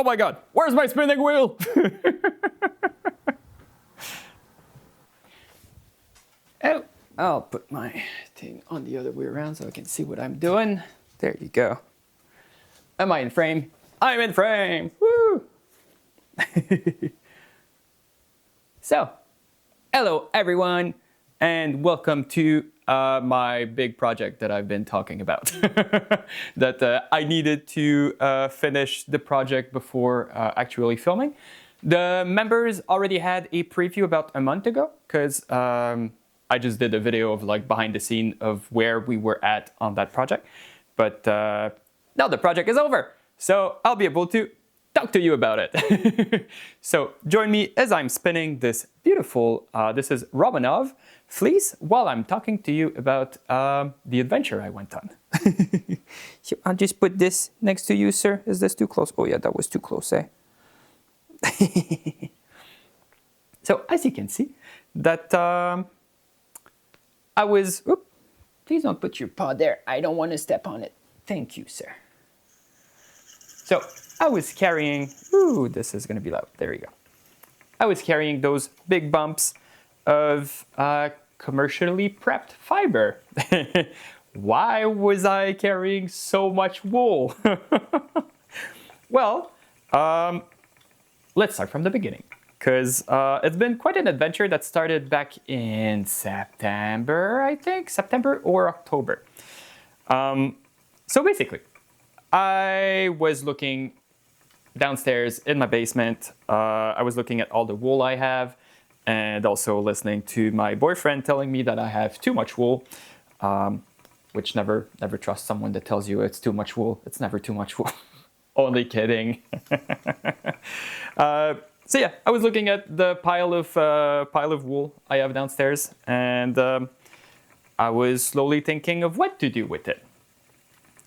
Oh my god, where's my spinning wheel? Oh, I'll put my thing on the other way around so I can see what I'm doing. There you go. Am I in frame? I'm in frame! Woo! So, hello everyone, and welcome to my big project that I've been talking about. That I needed to finish the project before actually filming. The members already had a preview about a month ago, because I just did a video of like behind the scene of where we were at on that project. But now the project is over, so I'll be able to talk to you about it. So join me as I'm spinning this beautiful, this is Romanov fleece, while I'm talking to you about the adventure I went on. So I'll just put this next to you, sir. Is this too close? Oh yeah, that was too close, eh? So as you can see, that I was, oops, please don't put your paw there. I don't want to step on it. Thank you, sir. So I was carrying, ooh, this is going to be loud. There you go. I was carrying those big bumps of commercially prepped fiber. Why was I carrying so much wool? Well, let's start from the beginning, because it's been quite an adventure that started back in September, I think, September or October. So basically, I was looking downstairs in my basement. I was looking at all the wool I have, and also listening to my boyfriend telling me that I have too much wool, which never trust someone that tells you it's too much wool. It's never too much wool. Only kidding. So yeah, I was looking at the pile of wool I have downstairs, and I was slowly thinking of what to do with it.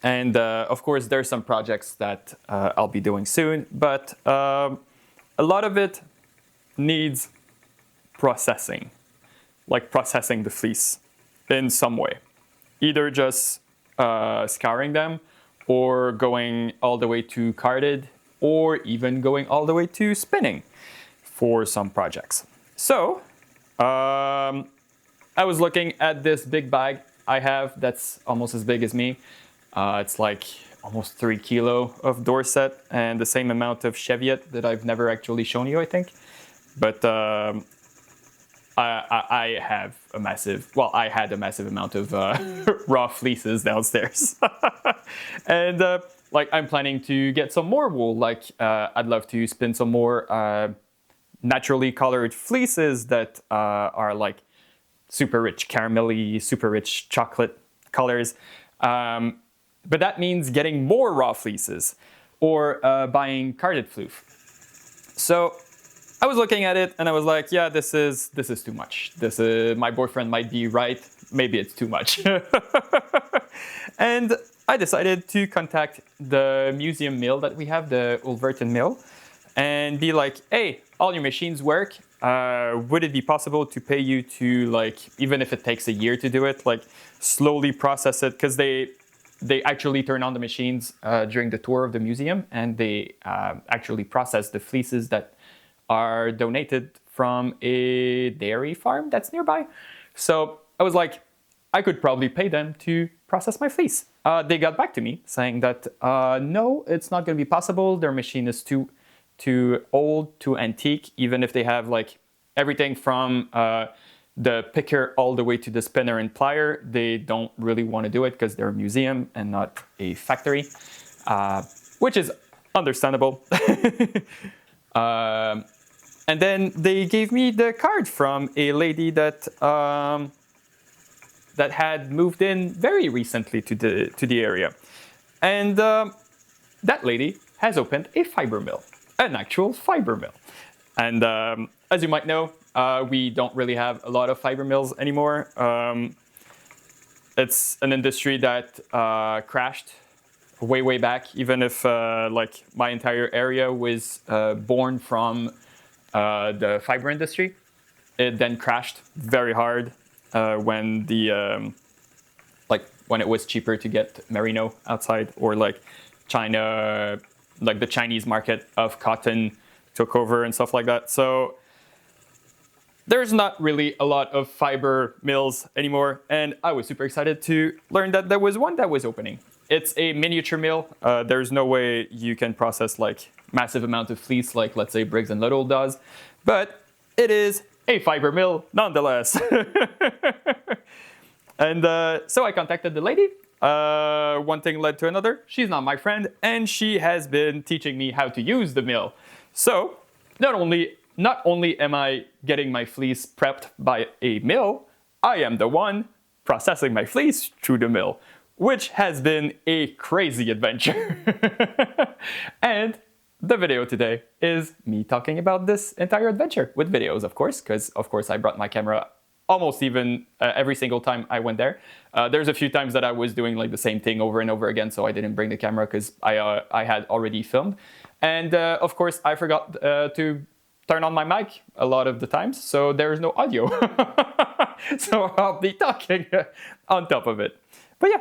And of course, there's some projects that I'll be doing soon, but a lot of it needs processing, like processing the fleece in some way. Either just scouring them, or going all the way to carded, or even going all the way to spinning for some projects. So I was looking at this big bag I have that's almost as big as me. It's like almost 3 kilos of Dorset and the same amount of Cheviot that I've never actually shown you, I think. But I have a massive, well, I had a massive amount of raw fleeces downstairs. And like I'm planning to get some more wool. Like I'd love to spin some more naturally colored fleeces that are like super rich caramelly, super rich chocolate colors. But that means getting more raw fleeces, or buying carded floof. So I was looking at it and I was like, yeah, this is too much. My boyfriend might be right. Maybe it's too much. And I decided to contact the museum mill that we have, the Ulverton mill, and be like, hey, all your machines work. Would it be possible to pay you to, like, even if it takes a year to do it, like slowly process it? Because they actually turn on the machines during the tour of the museum, and they actually process the fleeces that are donated from a dairy farm that's nearby. So I was like, I could probably pay them to process my fleece. They got back to me saying that no, it's not going to be possible. Their machine is too old, too antique. Even if they have like everything from the picker all the way to the spinner and plier, they don't really want to do it because they're a museum and not a factory, which is understandable. And then they gave me the card from a lady that that had moved in very recently to the area, and that lady has opened a fiber mill, an actual fiber mill. And as you might know, we don't really have a lot of fiber mills anymore. It's an industry that crashed way back. Even if like my entire area was born from the fiber industry, it then crashed very hard when the like when it was cheaper to get merino outside, or like China like the Chinese market of cotton took over and stuff like that. So there's not really a lot of fiber mills anymore, and I was super excited to learn that there was one that was opening. It's a miniature mill. There's no way you can process like massive amount of fleece like, let's say, Briggs & Little does, but it is a fiber mill nonetheless. And so I contacted the lady. One thing led to another. She's not my friend, and she has been teaching me how to use the mill. So not only am I getting my fleece prepped by a mill, I am the one processing my fleece through the mill, which has been a crazy adventure. And the video today is me talking about this entire adventure with videos, of course, because of course I brought my camera almost even every single time I went there. There's a few times that I was doing like the same thing over and over again, so I didn't bring the camera because I had already filmed. And of course I forgot to turn on my mic a lot of the times, so there's no audio. So I'll be talking on top of it. But yeah,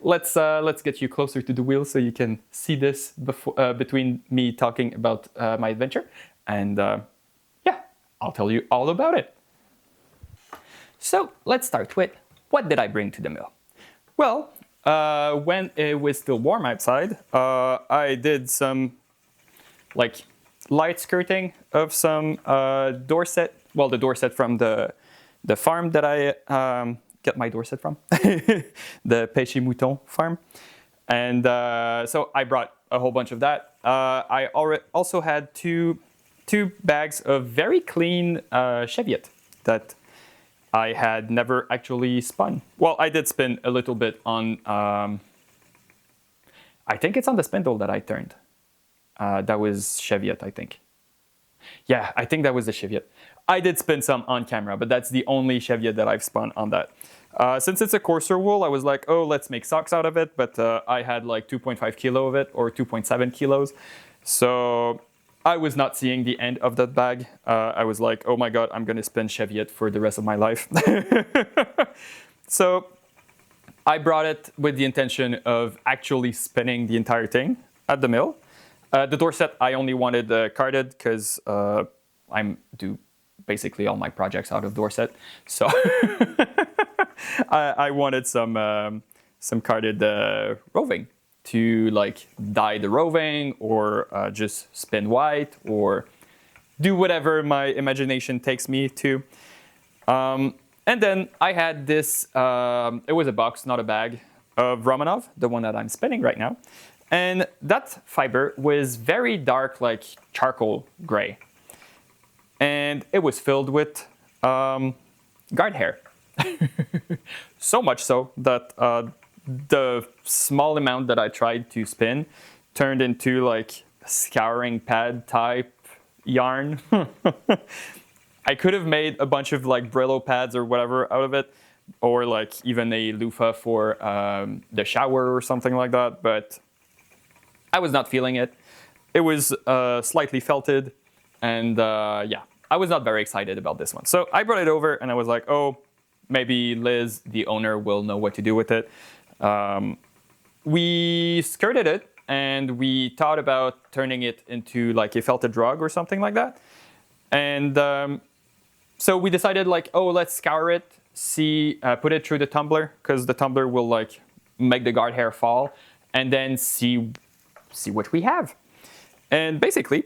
let's get you closer to the wheel so you can see this between me talking about my adventure. And yeah, I'll tell you all about it. So let's start with, what did I bring to the mill? Well, when it was still warm outside, I did some like light skirting of some Dorset, well, the Dorset from the farm that I get my Dorset from, the Péché Mouton farm. And so I brought a whole bunch of that. I also had two bags of very clean Cheviot that I had never actually spun. Well, I did spin a little bit on, I think it's on the spindle that I turned. That was Cheviot, I think. Yeah, I think that was the Cheviot. I did spin some on camera, but that's the only Cheviot that I've spun on that. Since it's a coarser wool, I was like, oh, let's make socks out of it. But I had like 2.5 kilo of it, or 2.7 kilos. So I was not seeing the end of that bag. I was like, oh my God, I'm going to spin Cheviot for the rest of my life. So I brought it with the intention of actually spinning the entire thing at the mill. The Dorset, I only wanted carded because I do basically all my projects out of Dorset. So I wanted some carded roving to like dye the roving, or just spin white, or do whatever my imagination takes me to. And then I had this, it was a box, not a bag, of Romanov, the one that I'm spinning right now. And that fiber was very dark, like charcoal gray. And it was filled with guard hair. So much so that the small amount that I tried to spin turned into like scouring pad type yarn. I could have made a bunch of like Brillo pads or whatever out of it, or like even a loofah for the shower or something like that, but I was not feeling it. It was slightly felted, and yeah, I was not very excited about this one. So I brought it over and I was like, oh, maybe Liz, the owner, will know what to do with it. We skirted it and we thought about turning it into like a felted rug or something like that. And so we decided like, oh, let's scour it, see, put it through the tumbler, because the tumbler will like make the guard hair fall, and then see what we have. And basically,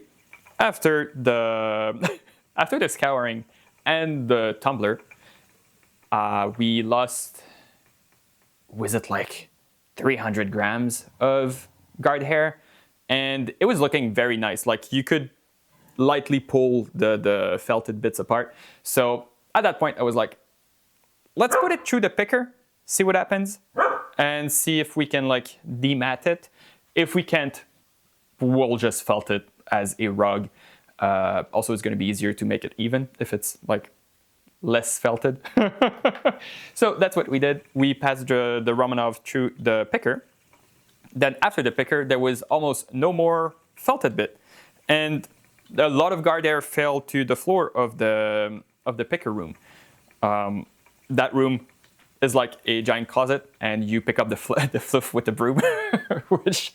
after the after the scouring and the tumbler, we lost, was it like 300 grams of guard hair? And it was looking very nice. Like you could lightly pull the felted bits apart. So at that point, I was like, let's put it through the picker, see what happens, and see if we can like demat it. If we can't, we'll just felt it as a rug. Also, it's going to be easier to make it even if it's like less felted. So that's what we did. We passed the Romanov through the picker. Then after the picker, there was almost no more felted bit. And a lot of guard hair fell to the floor of the picker room. That room, is like a giant closet, and you pick up the fluff with the broom, which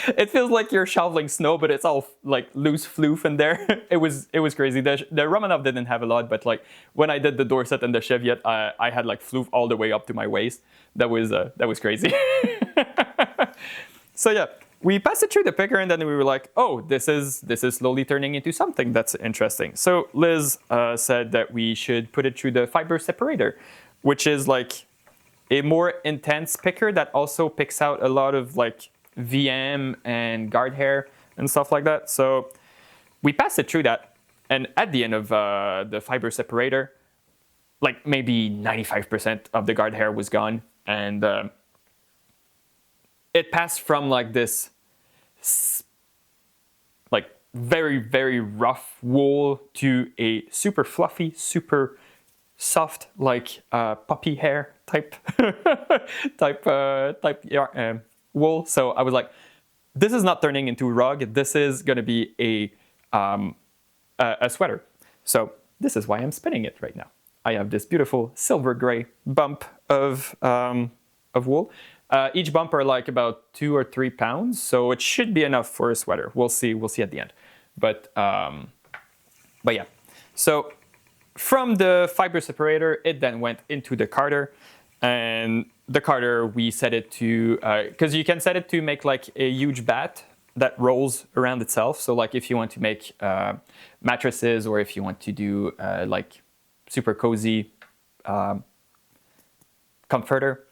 it feels like you're shoveling snow, but it's all like loose floof in there. It was crazy. The Romanov didn't have a lot, but like when I did the Dorset and the Cheviot, I had like floof all the way up to my waist. That was crazy. So yeah, we passed it through the picker, and then we were like, oh, this is slowly turning into something that's interesting. So Liz said that we should put it through the fiber separator, which is like a more intense picker that also picks out a lot of like VM and guard hair and stuff like that. So we passed it through that, and at the end of the fiber separator, like maybe 95% of the guard hair was gone, and it passed from like this like very, very rough wool to a super fluffy, super soft, like puppy hair type wool. So I was like, this is not turning into a rug. This is going to be a sweater. So this is why I'm spinning it right now. I have this beautiful silver gray bump of wool. Each bump are like about 2 or 3 pounds, so it should be enough for a sweater. We'll see at the end. But yeah. So from the fiber separator, it then went into the carder, and the carder we set it to because you can set it to make like a huge bat that rolls around itself. So like if you want to make mattresses, or if you want to do like super cozy comforter.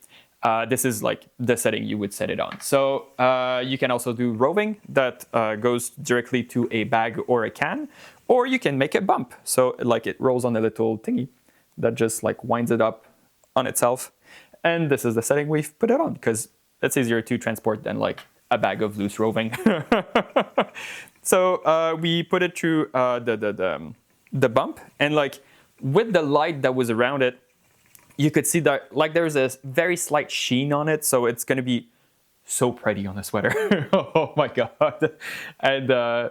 This is like the setting you would set it on. So you can also do roving that goes directly to a bag or a can, or you can make a bump. So like it rolls on a little thingy that just like winds it up on itself. And this is the setting we've put it on because it's easier to transport than like a bag of loose roving. So we put it through the bump, and like with the light that was around it, you could see that like there's a very slight sheen on it, so it's gonna be so pretty on a sweater. Oh my god. And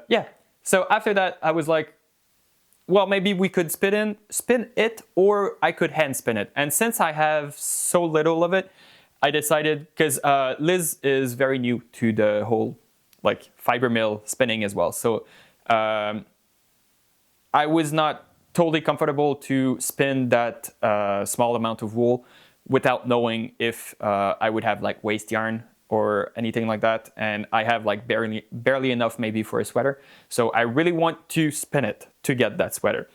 yeah, so after that I was like, well, maybe we could spin it, or I could hand spin it. And since I have so little of it, I decided, because Liz is very new to the whole like fiber mill spinning as well, so I was not totally comfortable to spin that small amount of wool without knowing if I would have like waste yarn or anything like that, and I have like barely enough maybe for a sweater, so I really want to spin it to get that sweater.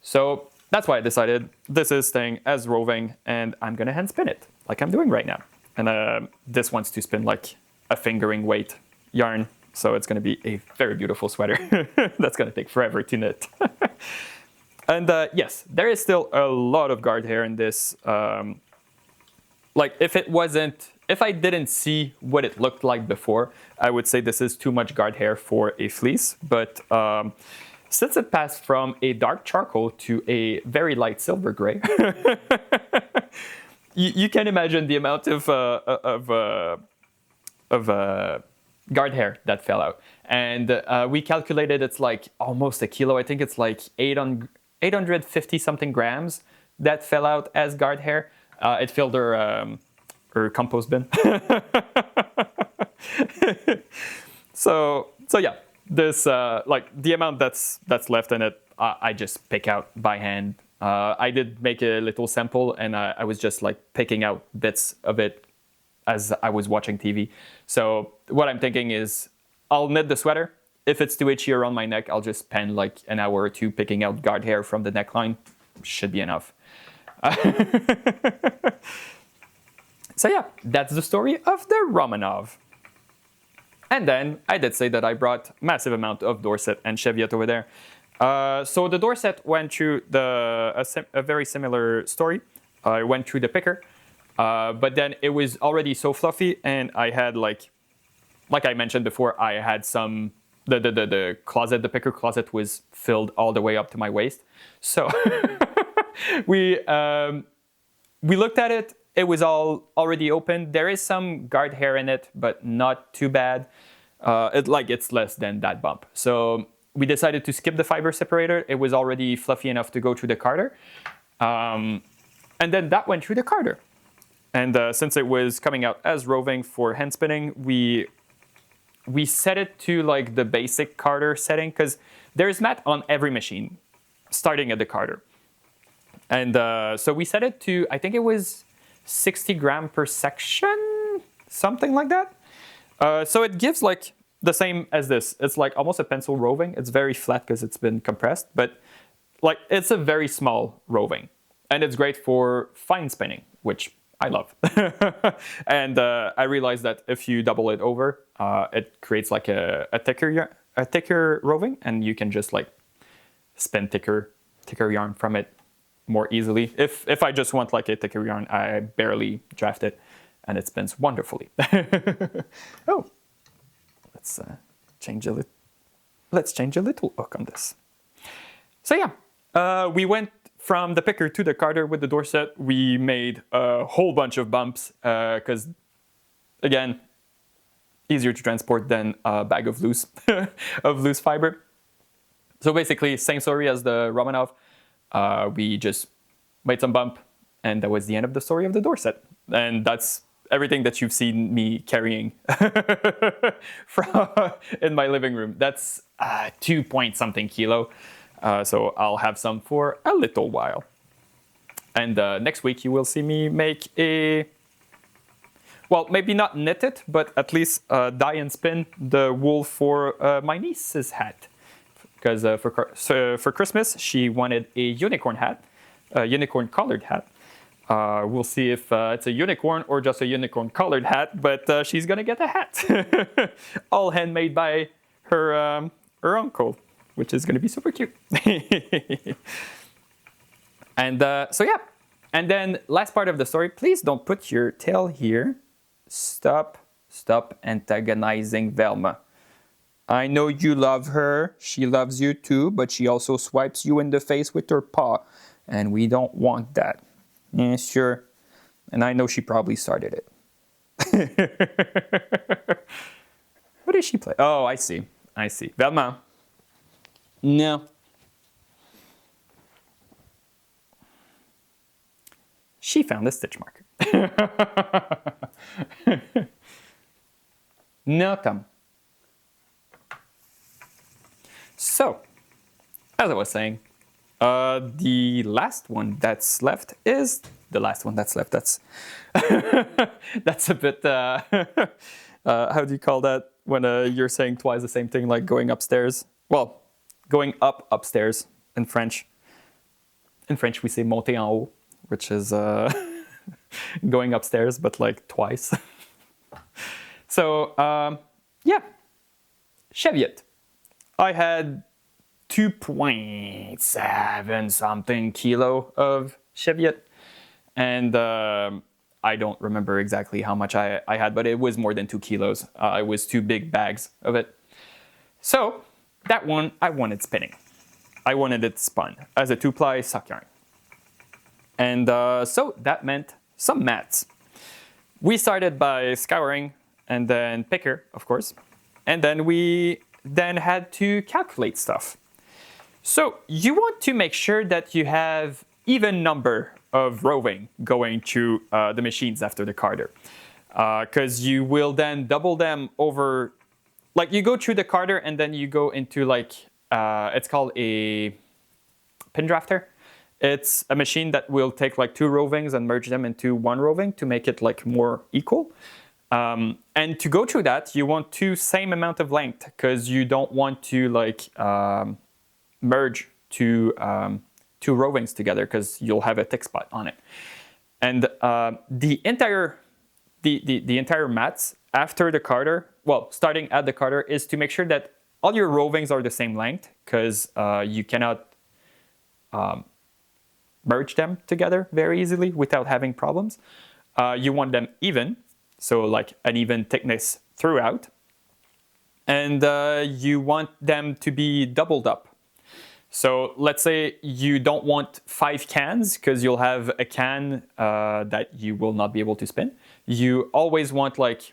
So that's why I decided this is staying as roving, and I'm gonna hand spin it like I'm doing right now. And this wants to spin like a fingering weight yarn, so it's gonna be a very beautiful sweater. That's gonna take forever to knit. And yes, there is still a lot of guard hair in this. Like if I didn't see what it looked like before, I would say this is too much guard hair for a fleece. But since it passed from a dark charcoal to a very light silver gray, you can imagine the amount of guard hair that fell out. And we calculated it's like almost a kilo. I think it's like 850 something grams that fell out as guard hair. It filled her compost bin. So yeah, this like the amount that's left in it, I just pick out by hand. I did make a little sample, and I was just like picking out bits of it as I was watching TV. So what I'm thinking is I'll knit the sweater. If it's too itchy around my neck, I'll just spend like an hour or two picking out guard hair from the neckline. Should be enough. So yeah, that's the story of the Romanov. And then I did say that I brought massive amount of Dorset and Cheviot over there. So the Dorset went through a very similar story. I went through the picker, but then it was already so fluffy, and I had like I mentioned before, I had some the closet, the picker closet was filled all the way up to my waist. So we looked at it. It was all already open. There is some guard hair in it, but not too bad. It's less than that bump. So we decided to skip the fiber separator. It was already fluffy enough to go through the carder. And then that went through the carder. And since it was coming out as roving for hand spinning, we set it to like the basic carder setting, because there's mat on every machine, starting at the carder. And so we set it to, I think it was 60 gram per section, something like that. So it gives like the same as this. It's like almost a pencil roving. It's very flat because it's been compressed, but like it's a very small roving. And it's great for fine spinning, which I love. And I realized that if you double it over, it creates like a thicker roving, and you can just like spin thicker yarn from it more easily. If I just want like a thicker yarn, I barely draft it, and it spins wonderfully. Oh, let's change a little. Let's change a little hook on this. So yeah, we went from the picker to the carder with the Dorset. We made a whole bunch of bumps because, again, easier to transport than a bag of loose fiber. So basically, same story as the Romanov. We just made some bump, and that was the end of the story of the Dorset. And that's everything that you've seen me carrying in my living room. That's 2 point something kilo. So I'll have some for a little while. And next week you will see me make well, maybe not knit it, but at least dye and spin the wool for my niece's hat. Because for Christmas, she wanted a unicorn hat, a unicorn colored hat. We'll see if it's a unicorn or just a unicorn colored hat, but she's gonna get a hat. All handmade by her uncle, which is gonna be super cute. And so yeah, and then last part of the story, please don't put your tail here. Stop antagonizing Velma. I know you love her, she loves you too, but she also swipes you in the face with her paw, and we don't want that. Yeah, sure. And I know she probably started it. What did she play? Oh, I see. Velma. No. She found a stitch marker. No, Tom. So, as I was saying, the last one that's left is the last one that's left. That's that's a bit. How do you call that when you're saying twice the same thing, like going upstairs? Well, going upstairs in French. In French, we say monter en haut, which is going upstairs, but like twice. So yeah, Cheviot. I had 2.7 something kilo of Cheviot, and I don't remember exactly how much I had, but it was more than 2 kilos. It was 2 big bags of it. So that one I wanted spinning. I wanted it spun as a 2-ply sock yarn. And so that meant some mats. We started by scouring and then picker, of course, and then we had to calculate stuff. So you want to make sure that you have even number of roving going to the machines after the carder, because you will then double them over. Like you go through the carder and then you go into like it's called a pin drafter. It's a machine that will take like 2 rovings and merge them into 1 roving to make it like more equal. And to go through that, you want 2 same amount of length, because you don't want to like merge 2 rovings together, because you'll have a thick spot on it. And the entire mats after the carder, well, starting at the carder, is to make sure that all your rovings are the same length, because you cannot merge them together very easily without having problems. You want them even. So like an even thickness throughout. And you want them to be doubled up. So let's say you don't want 5 cans, because you'll have a can that you will not be able to spin. You always want like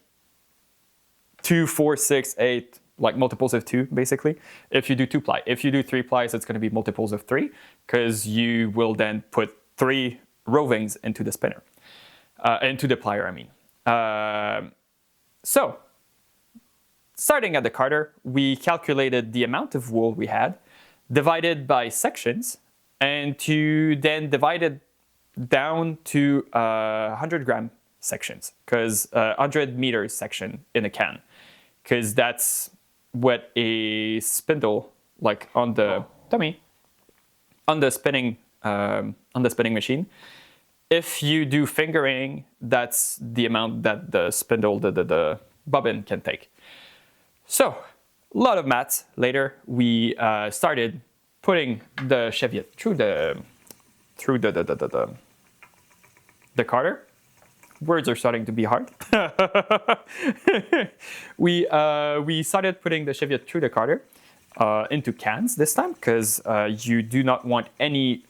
2, 4, 6, 8, like multiples of 2, basically, if you do 2-ply. If you do 3 plies, it's going to be multiples of 3, because you will then put 3 rovings into the spinner, into the plier, I mean. So, starting at the carder, we calculated the amount of wool we had, divided by sections, and to then divide it down to 100-gram sections, because 100 meters section in a can, because that's what a spindle, like on the dummy, on the spinning machine. If you do fingering, that's the amount that the spindle, the bobbin can take. So, a lot of maths later, we started putting the Cheviot through the carder. Words are starting to be hard. We started putting the Cheviot through the carder into cans this time, because you do not want any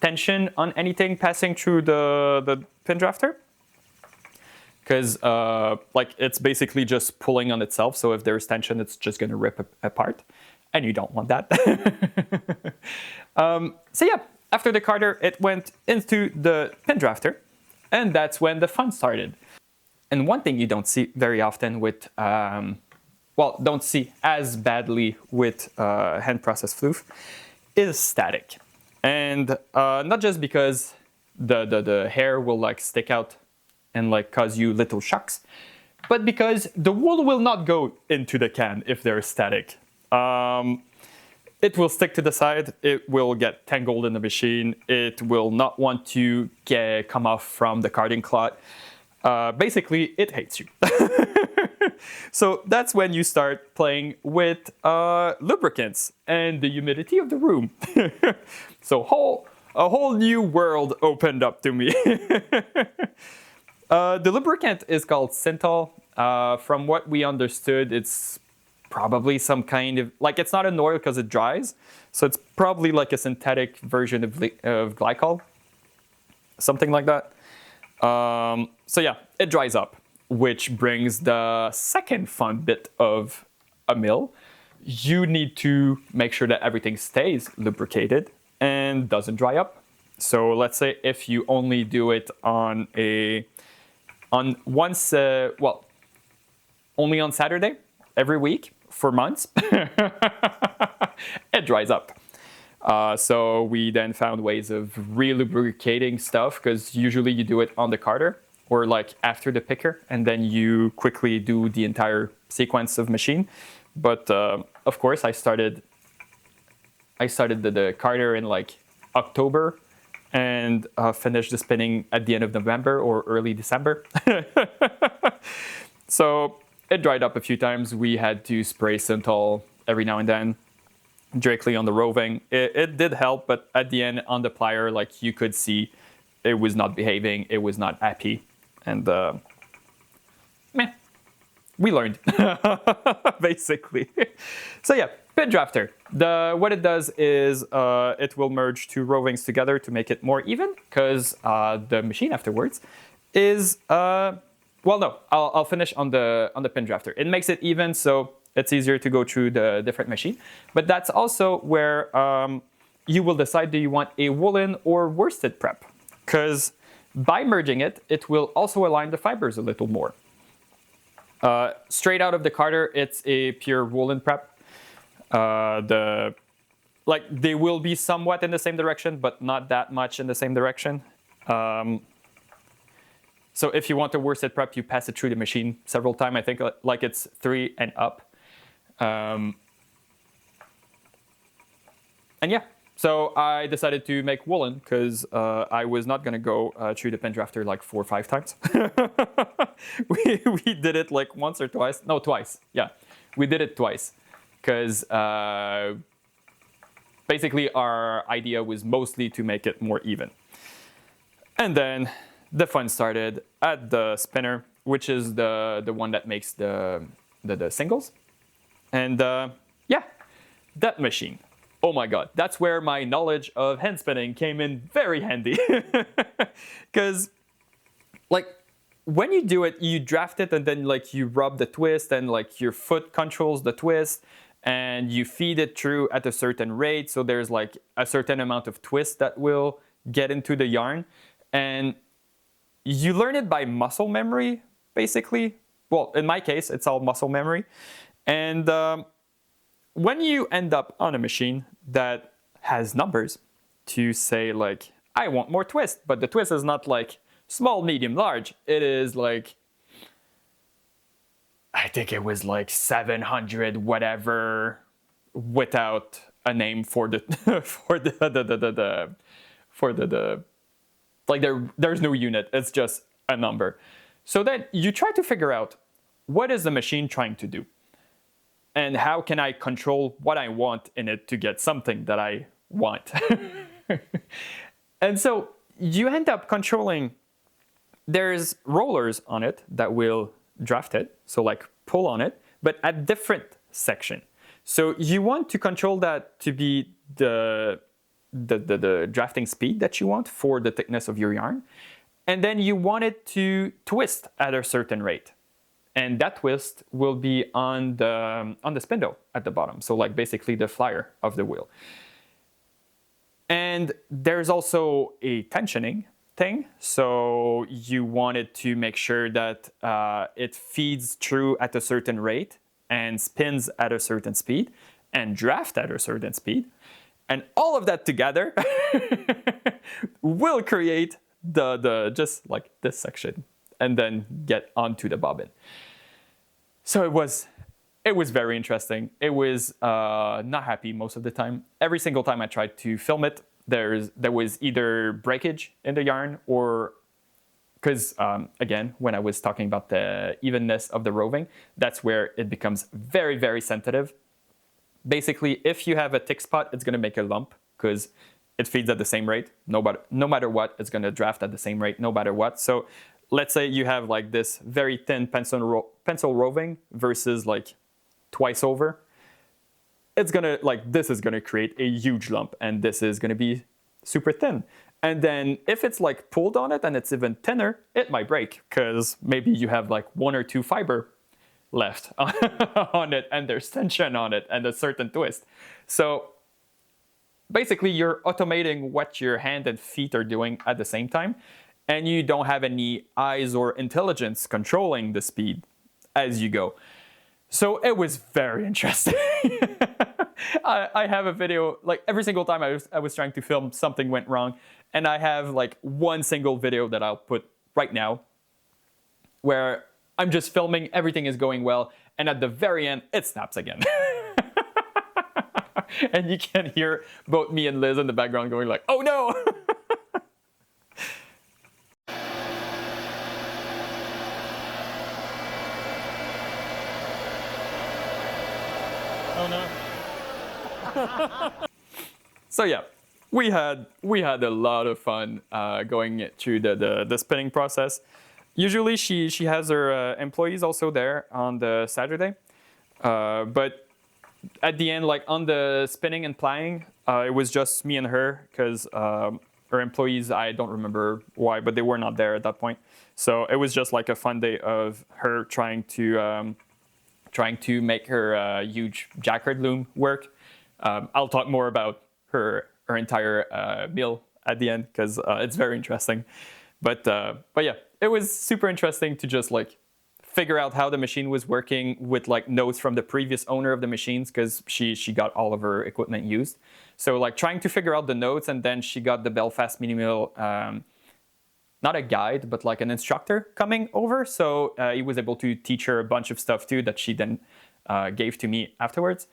tension on anything passing through the pin drafter, because like it's basically just pulling on itself. So if there's tension, it's just going to rip apart, and you don't want that. So yeah, after the carder, it went into the pin drafter, and that's when the fun started. And one thing you don't see very often with, well, don't see as badly with hand processed floof is static. And not just because the hair will like stick out and like cause you little shocks, but because the wool will not go into the can if they're static. It will stick to the side, it will get tangled in the machine, it will not want to come off from the carding cloth. Basically, it hates you. So that's when you start playing with lubricants and the humidity of the room. So a whole new world opened up to me. The lubricant is called Synthol. From what we understood, it's probably some kind of, like, it's not an oil because it dries. So it's probably like a synthetic version of glycol. Something like that. So yeah, it dries up, which brings the second fun bit of a mill. You need to make sure that everything stays lubricated and doesn't dry up. So let's say if you only do it only on Saturday every week for months, it dries up. So we then found ways of re-lubricating stuff, because usually you do it on the carder or like after the picker, and then you quickly do the entire sequence of machine. But of course, I started the carder in like October and finished the spinning at the end of November or early December. So it dried up a few times. We had to spray Synthol every now and then directly on the roving. It did help, but at the end on the plier, like you could see, it was not behaving. It was not happy, and we learned basically. So yeah, pin drafter. What it does is it will merge two rovings together to make it more even, because the machine afterwards is well, no, I'll finish on the pin drafter. It makes it even, so it's easier to go through the different machine. But that's also where you will decide, do you want a woolen or worsted prep? Because by merging it, it will also align the fibers a little more. Straight out of the carder, it's a pure woolen prep. They will be somewhat in the same direction, but not that much in the same direction. So if you want a worsted prep, you pass it through the machine several times. I think like it's 3 and up. And yeah, so I decided to make woolen, because I was not going to go through the pin drafter like 4 or 5 times. we did it like once or twice. No, twice. Yeah, we did it twice, because basically our idea was mostly to make it more even. And then the fun started at the spinner, which is the one that makes the singles. And yeah, that machine. Oh my god, that's where my knowledge of hand spinning came in very handy. Because like when you do it, you draft it and then like you rub the twist, and like your foot controls the twist, and you feed it through at a certain rate. So there's like a certain amount of twist that will get into the yarn. And you learn it by muscle memory, basically. Well, in my case, it's all muscle memory. And when you end up on a machine that has numbers to say, like, I want more twist, but the twist is not like small, medium, large. It is like, I think it was like 700 whatever, without a name for the like there's no unit. It's just a number. So then you try to figure out, what is the machine trying to do, and how can I control what I want in it to get something that I want. And so you end up controlling, there's rollers on it that will draft it, so like pull on it, but at different section. So you want to control that to be the drafting speed that you want for the thickness of your yarn. And then you want it to twist at a certain rate. And that twist will be on the spindle at the bottom. So like basically the flyer of the wheel. And there's also a tensioning thing. So you want it to make sure that it feeds through at a certain rate and spins at a certain speed and draft at a certain speed. And all of that together will create the just like this section and then get onto the bobbin. So it was very interesting. It was not happy most of the time. Every single time I tried to film it, there was either breakage in the yarn, or because again, when I was talking about the evenness of the roving, that's where it becomes very, very sensitive. Basically, if you have a thick spot, it's going to make a lump because it feeds at the same rate. No matter what, it's going to draft at the same rate, no matter what. So let's say you have like this very thin pencil roving versus like twice over. It's going to, like, this is going to create a huge lump, and this is going to be super thin. And then if it's like pulled on it and it's even thinner, it might break because maybe you have like 1 or 2 fiber left on it, and there's tension on it and a certain twist. So basically you're automating what your hand and feet are doing at the same time, and you don't have any eyes or intelligence controlling the speed as you go. So it was very interesting. I have a video, like every single time I was trying to film, something went wrong, and I have like one single video that I'll put right now where I'm just filming, everything is going well, and at the very end, it snaps again. And you can hear both me and Liz in the background going like, oh no! Oh no. So yeah, we had a lot of fun going through the spinning process. Usually she has her employees also there on the Saturday, but at the end, like on the spinning and plying, it was just me and her because her employees, I don't remember why, but they were not there at that point. So it was just like a fun day of her trying to make her huge jacquard loom work. I'll talk more about her entire meal at the end because it's very interesting. But yeah, it was super interesting to just like figure out how the machine was working with like notes from the previous owner of the machines, because she got all of her equipment used. So like trying to figure out the notes, and then she got the Belfast mini mill, not a guide, but like an instructor coming over. So he was able to teach her a bunch of stuff too that she then gave to me afterwards.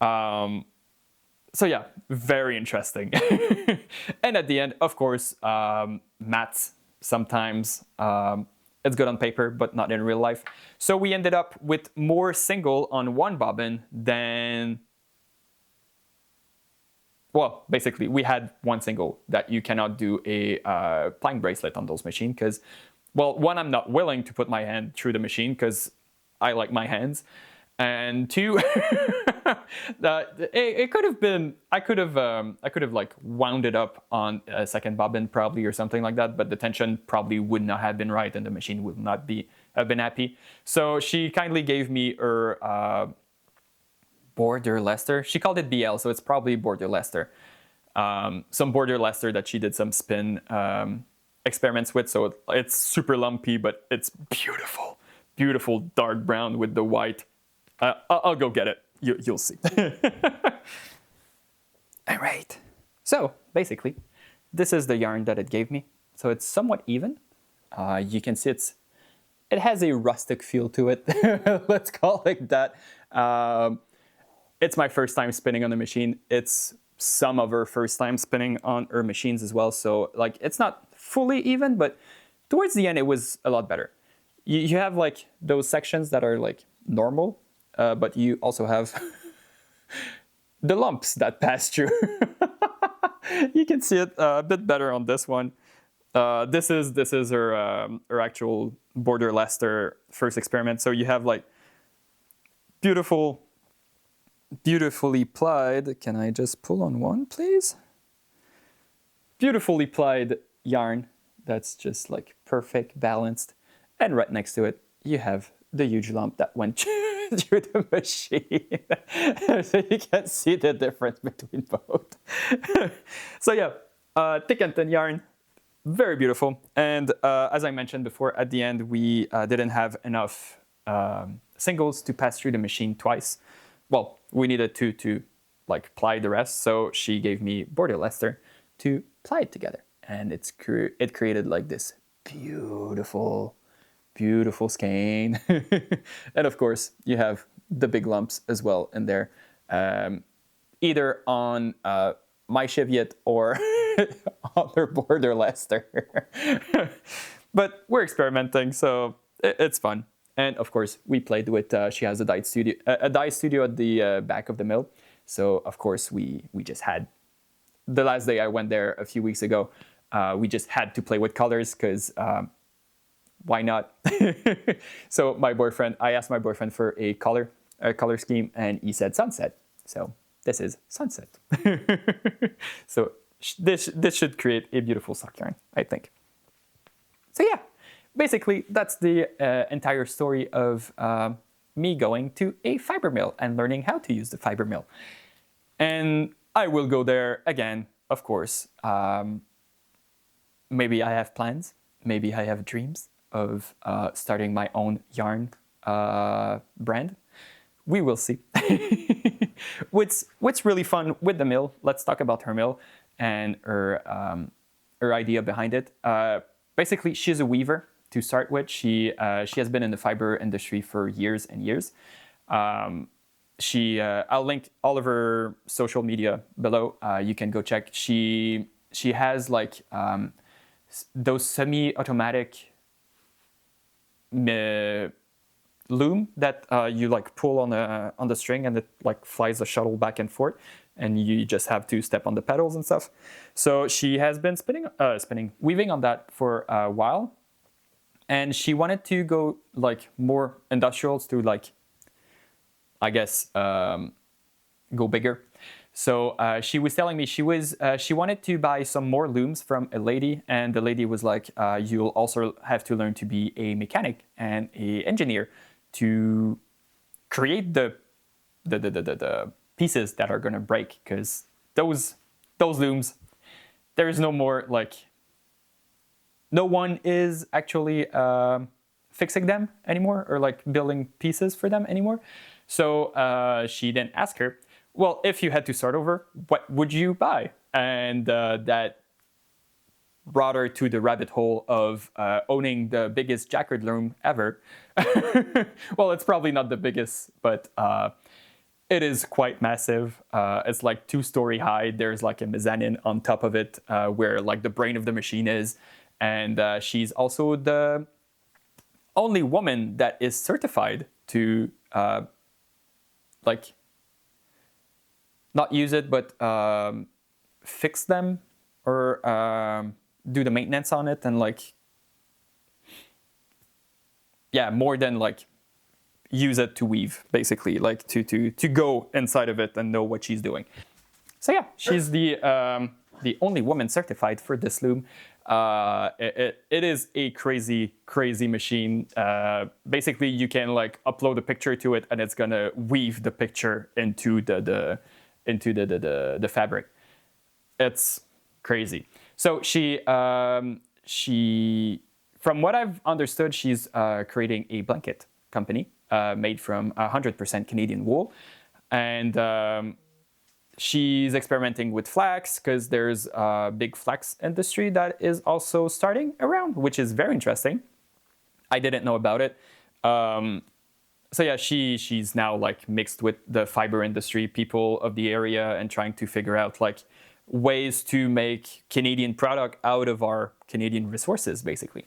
So yeah, very interesting. And at the end, of course, maths sometimes. It's good on paper, but not in real life. So we ended up with more single on one bobbin than, well, basically we had one single that you cannot do a plying bracelet on those machines because, well, one, I'm not willing to put my hand through the machine because I like my hands. And two, it could have been, I could have like wound it up on a second bobbin probably or something like that, but the tension probably would not have been right and the machine would not have been happy. So she kindly gave me her border Leicester. She called it BL, so it's probably border Leicester. Some border Leicester that she did some spin experiments with. So it's super lumpy, but it's beautiful, beautiful dark brown with the white. I'll go get it. You'll see. All right. So basically, this is the yarn that it gave me. So it's somewhat even. You can see it has a rustic feel to it. Let's call it that. It's my first time spinning on the machine. It's some of her first time spinning on her machines as well. So like it's not fully even, but towards the end it was a lot better. You have like those sections that are like normal, but you also have the lumps that pass through. You can see it a bit better on this one. This is her actual border Leicester first experiment. So you have like beautifully plied. Can I just pull on one, please? Beautifully plied yarn that's just like perfect, balanced. And right next to it, you have the huge lump that went through the machine. So you can see the difference between both. So yeah, thick and thin yarn, very beautiful. And as I mentioned before, at the end, we didn't have enough singles to pass through the machine twice. Well, we needed to like ply the rest. So she gave me border Leicester to ply it together. And it created like this beautiful skein. And of course, you have the big lumps as well in there, either on my Cheviot or on her border Leicester. But we're experimenting, so it's fun. And of course, we played with, she has a dye studio at the back of the mill. So of course, we just had, the last day I went there a few weeks ago, we just had to play with colors because why not? So I asked my boyfriend for a color scheme, and he said sunset. So this is sunset. So this should create a beautiful sock yarn, I think. So yeah, basically that's the entire story of me going to a fiber mill and learning how to use the fiber mill. And I will go there again, of course. Maybe I have plans. Maybe I have dreams of starting my own yarn brand. We will see. What's really fun with the mill, let's talk about her mill and her idea behind it. Basically, she's a weaver to start with. She has been in the fiber industry for years and years. I'll link all of her social media below. You can go check. She has like those semi-automatic loom that you like pull on the string, and it like flies the shuttle back and forth, and you just have to step on the pedals and stuff. So she has been weaving on that for a while, and she wanted to go like more industrials to like, I guess, go bigger. So she was telling me she wanted to buy some more looms from a lady, and the lady was like, you'll also have to learn to be a mechanic and an engineer to create the pieces that are gonna break, because those looms, there is no more like, no one is actually fixing them anymore or like building pieces for them anymore. So she then asked her, well, if you had to start over, what would you buy? And that brought her to the rabbit hole of owning the biggest jacquard loom ever. Well, it's probably not the biggest, but it is quite massive. It's like 2-story high. There's like a mezzanine on top of it where like the brain of the machine is. And she's also the only woman that is certified to like, not use it, but fix them or do the maintenance on it, and like, yeah, more than like use it to weave, basically, like to go inside of it and know what she's doing. So yeah, she's the only woman certified for this loom. It is a crazy machine. Basically, you can like upload a picture to it, and it's gonna weave the picture into the fabric. It's crazy. So she from what I've understood, she's creating a blanket company made from 100% Canadian wool. And she's experimenting with flax because there's a big flax industry that is also starting around, which is very interesting. I didn't know about it. So yeah, she's now like mixed with the fiber industry, people of the area, and trying to figure out like ways to make Canadian product out of our Canadian resources, basically.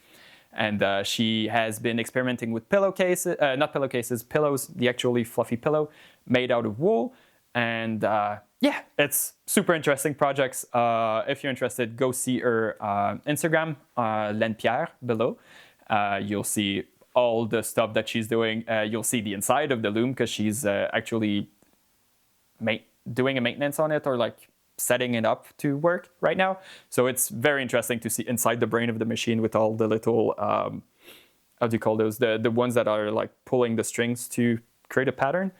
And she has been experimenting with pillowcases, not pillowcases, pillows, the actually fluffy pillow made out of wool. And yeah, it's super interesting projects. If you're interested, go see her Instagram, Len Pierre, below. You'll see all the stuff that she's doing. You'll see the inside of the loom because she's actually doing a maintenance on it, or like setting it up to work right now. So it's very interesting to see inside the brain of the machine with all the little, how do you call those? The ones that are like pulling the strings to create a pattern.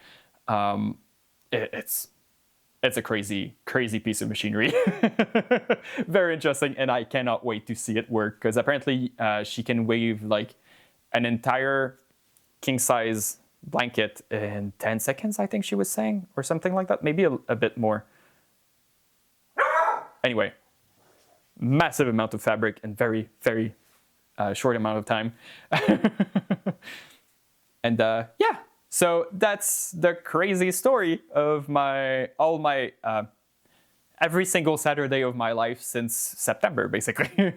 It's a crazy piece of machinery. Very interesting, and I cannot wait to see it work, because apparently she can weave like an entire king-size blanket in 10 seconds, I think she was saying, or something like that. Maybe a bit more. Anyway, massive amount of fabric in very, very short amount of time. And yeah, so that's the crazy story of every single Saturday of my life since September, basically.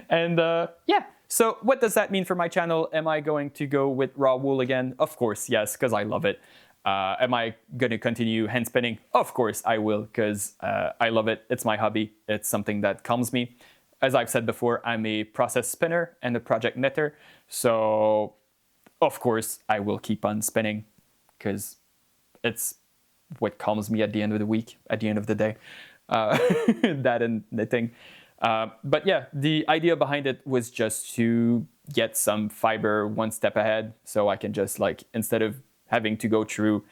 And yeah, so what does that mean for my channel? Am I going to go with raw wool again? Of course, yes, because I love it. Am I going to continue hand spinning? Of course I will, because I love it. It's my hobby. It's something that calms me. As I've said before, I'm a process spinner and a project knitter. So of course I will keep on spinning, because it's what calms me at the end of the week, at the end of the day. That and knitting. But yeah, the idea behind it was just to get some fiber one step ahead, so I can just like, instead of having to go through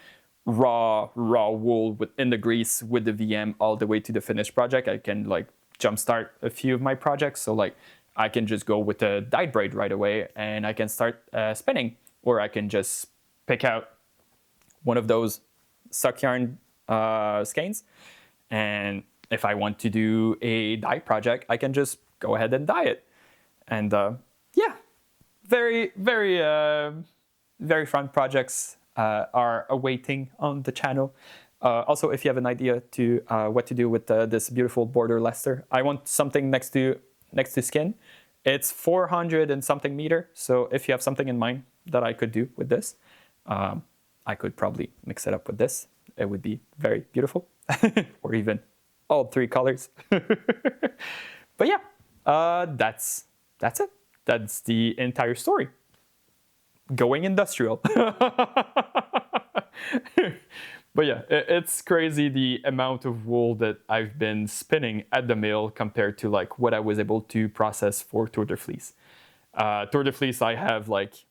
raw wool in the grease with the VM all the way to the finished project, I can like jumpstart a few of my projects. So like I can just go with a dyed braid right away, and I can start spinning, or I can just pick out one of those suck yarn skeins, and if I want to do a dye project, I can just go ahead and dye it. And yeah, very, very, very fun projects are awaiting on the channel. Also, if you have an idea to what to do with this beautiful border Leicester, I want something next to skin. It's 400 and something meter. So if you have something in mind that I could do with this, I could probably mix it up with this. It would be very beautiful, or even all three colors. But yeah, that's it. That's the entire story. Going industrial. But yeah, it's crazy the amount of wool that I've been spinning at the mill compared to like what I was able to process for Tour de Fleece. Tour de Fleece, I have like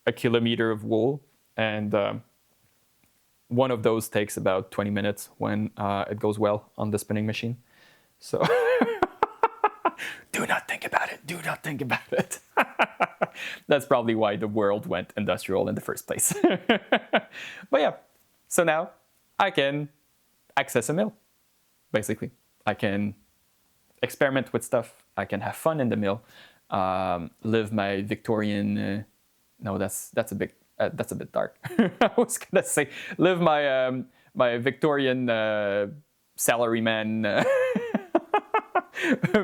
a kilometer of wool, and one of those takes about 20 minutes when it goes well on the spinning machine. So do not think about it. Do not think about it. That's probably why the world went industrial in the first place. But yeah, so now I can access a mill, basically. I can experiment with stuff. I can have fun in the mill. Live my Victorian... no, that's a bit dark. I was gonna say live my my Victorian salaryman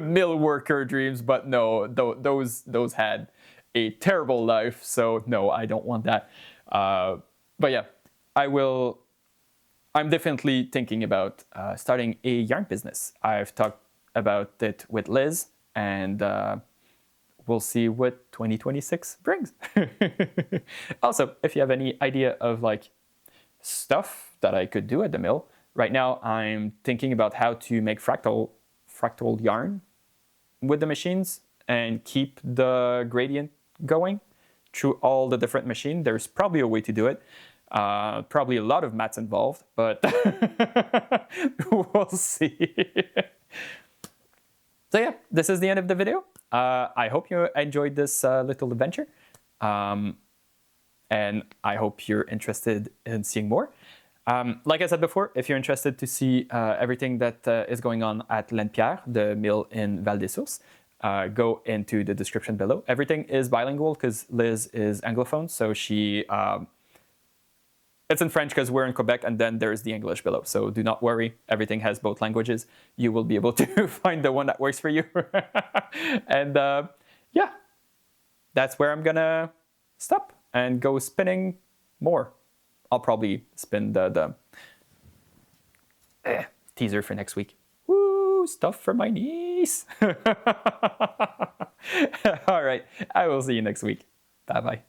mill worker dreams, but no, those had a terrible life. So no, I don't want that. But yeah, I'm definitely thinking about starting a yarn business. I've talked about it with Liz, and we'll see what 2026 brings. Also, if you have any idea of like stuff that I could do at the mill, right now I'm thinking about how to make fractal yarn with the machines and keep the gradient going through all the different machines. There's probably a way to do it. Probably a lot of maths involved, but we'll see. So yeah, this is the end of the video. I hope you enjoyed this little adventure. And I hope you're interested in seeing more. Like I said before, if you're interested to see everything that is going on at Laine-Pierre, the mill in Val-des-Sources, go into the description below. Everything is bilingual because Liz is Anglophone, so she... it's in French because we're in Quebec, and then there's the English below. So do not worry, everything has both languages. You will be able to find the one that works for you. And yeah, that's where I'm gonna stop and go spinning more. I'll probably spin the teaser for next week. Woo, stuff for my niece. All right, I will see you next week. Bye-bye.